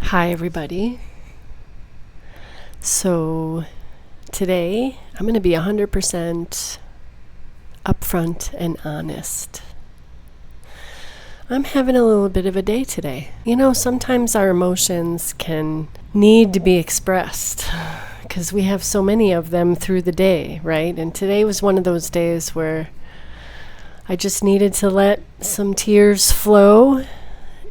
Hi, everybody. So today I'm going to be 100% upfront and honest. I'm having a little bit of a day today. You know, sometimes our emotions can need to be expressed because we have so many of them through the day, right? And today was one of those days where I just needed to let some tears flow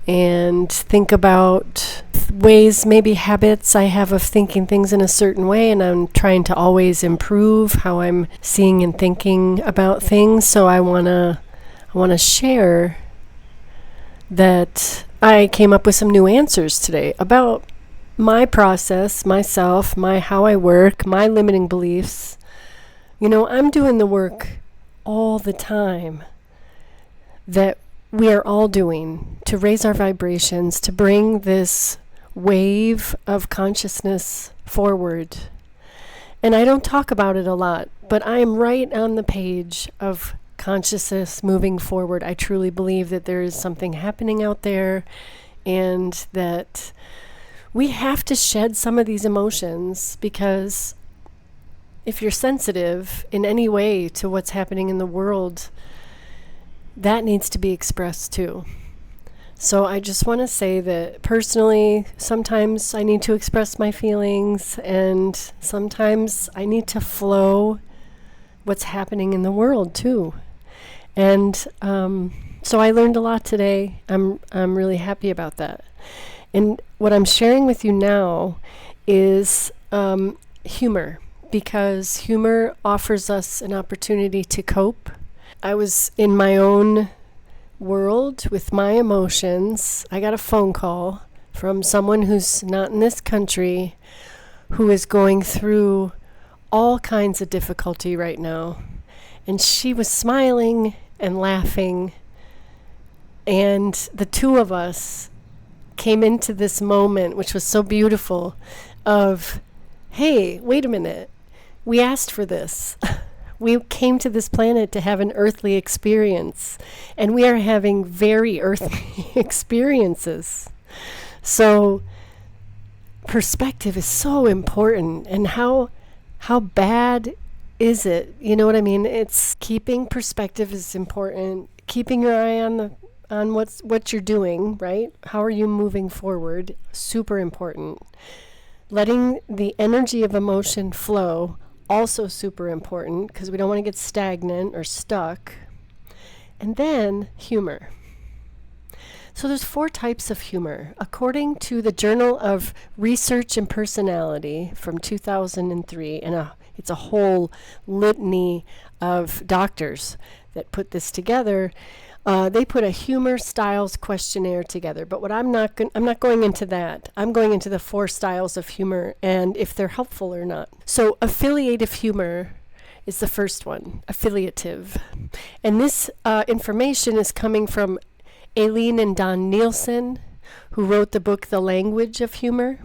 and think about ways, maybe habits I have of thinking things in a certain way, and I'm trying to always improve how I'm seeing and thinking about things. So I wanna share that I came up with some new answers today about my process, myself, how I work, my limiting beliefs. You know, I'm doing the work all the time that we are all doing to raise our vibrations, to bring this wave of consciousness forward. And I don't talk about it a lot, but I am right on the page of consciousness moving forward. I truly believe that there is something happening out there and that we have to shed some of these emotions, because if you're sensitive in any way to what's happening in the world, that needs to be expressed too. So I just want to say that personally, sometimes I need to express my feelings, and sometimes I need to flow what's happening in the world too. And so I learned a lot today. I'm really happy about that. And what I'm sharing with you now is humor, because humor offers us an opportunity to cope. I was in my own world with my emotions. I got a phone call from someone who's not in this country, who is going through all kinds of difficulty right now. And she was smiling and laughing. And the two of us came into this moment, which was so beautiful, of, hey, wait a minute. We asked for this. We came to this planet to have an earthly experience, and we are having very earthly experiences. So perspective is so important. And how bad is it? You know what I mean? It's keeping perspective is important. Keeping your eye on what you're doing, right? How are you moving forward? Super important. Letting the energy of emotion flow, also super important, because we don't want to get stagnant or stuck. And then humor. So there's 4 types of humor. According to the Journal of Research and Personality from 2003, and it's a whole litany of doctors that put this together. They put a humor styles questionnaire together, but what I'm not going into that. I'm going into the 4 styles of humor and if they're helpful or not. So affiliative humor is the first one, affiliative. And this information is coming from Alleen and Nilsen, who wrote the book The Language of Humor.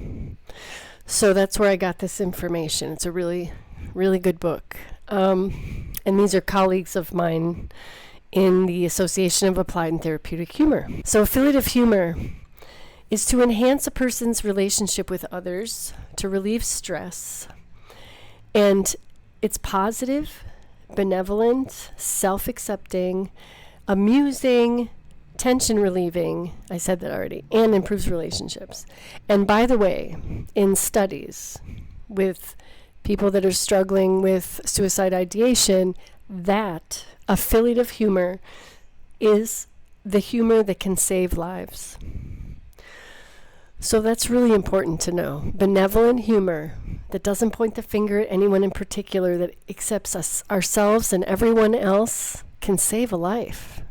So that's where I got this information. It's a really, really good book. And these are colleagues of mine in the Association of Applied and Therapeutic Humor. So affiliative humor is to enhance a person's relationship with others, to relieve stress, and it's positive, benevolent, self-accepting, amusing, tension relieving, I said that already, and improves relationships. And by the way, in studies with people that are struggling with suicide ideation, that affiliative humor is the humor that can save lives. So that's really important to know. Benevolent humor that doesn't point the finger at anyone in particular, that accepts us, ourselves and everyone else, can save a life.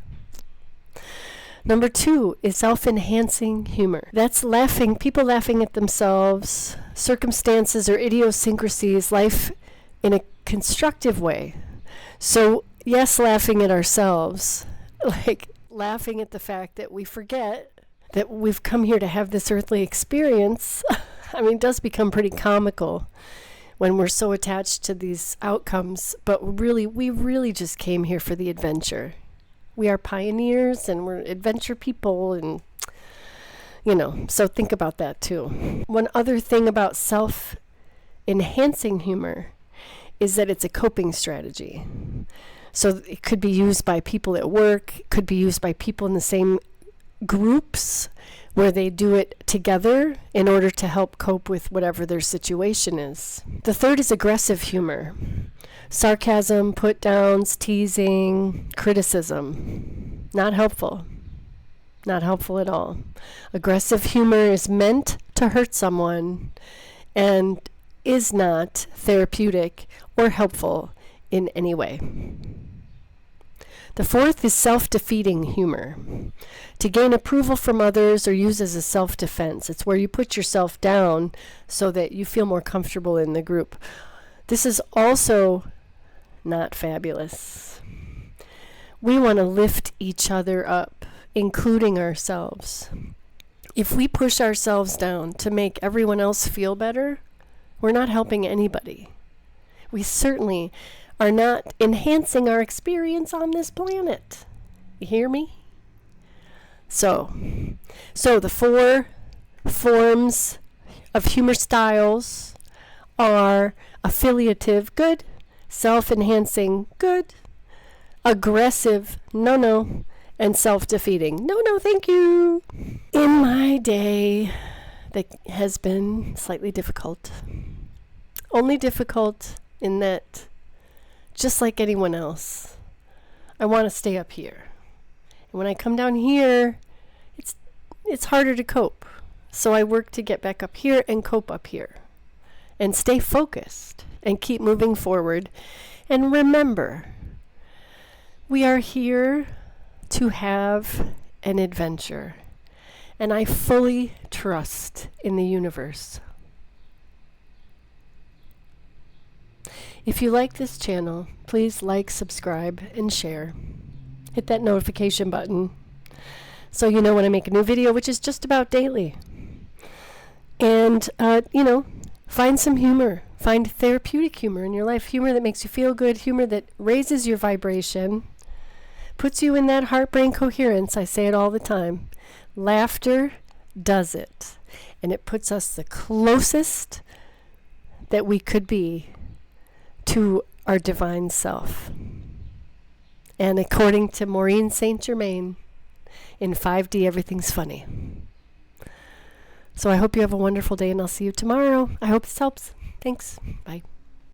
Number 2 is self-enhancing humor. That's laughing, people laughing at themselves, circumstances or idiosyncrasies, life in a constructive way. So yes, laughing at ourselves, like laughing at the fact that we forget that we've come here to have this earthly experience. I mean, it does become pretty comical when we're so attached to these outcomes, but we really just came here for the adventure. We are pioneers and we're adventure people, and So think about that too. One other thing about self-enhancing humor is that it's a coping strategy. So it could be used by people at work, it could be used by people in the same groups where they do it together in order to help cope with whatever their situation is. The third is aggressive humor. Sarcasm, put-downs, teasing, criticism. Not helpful. Not helpful at all. Aggressive humor is meant to hurt someone and is not therapeutic or helpful in any way. The fourth is self-defeating humor. To gain approval from others or use as a self-defense. It's where you put yourself down so that you feel more comfortable in the group. This is also not fabulous. We want to lift each other up, including ourselves. If we push ourselves down to make everyone else feel better, we're not helping anybody. We certainly are not enhancing our experience on this planet. You hear me? So the 4 forms of humor styles are affiliative, good, self-enhancing, good, aggressive, no, and self-defeating, no, thank you. In my day that has been slightly difficult, only difficult in that, just like anyone else, I want to stay up here. And when I come down here, it's harder to cope. So I work to get back up here and cope up here. And stay focused and keep moving forward. And remember, we are here to have an adventure. And I fully trust in the universe. If you like this channel, please like, subscribe, and share. Hit that notification button so you know when I make a new video, which is just about daily. And, find some humor. Find therapeutic humor in your life. Humor that makes you feel good. Humor that raises your vibration. Puts you in that heart-brain coherence. I say it all the time. Laughter does it. And it puts us the closest that we could be to our divine self. And according to Maureen St. Germain, in 5D, everything's funny. So I hope you have a wonderful day, and I'll see you tomorrow. I hope this helps. Thanks. Bye.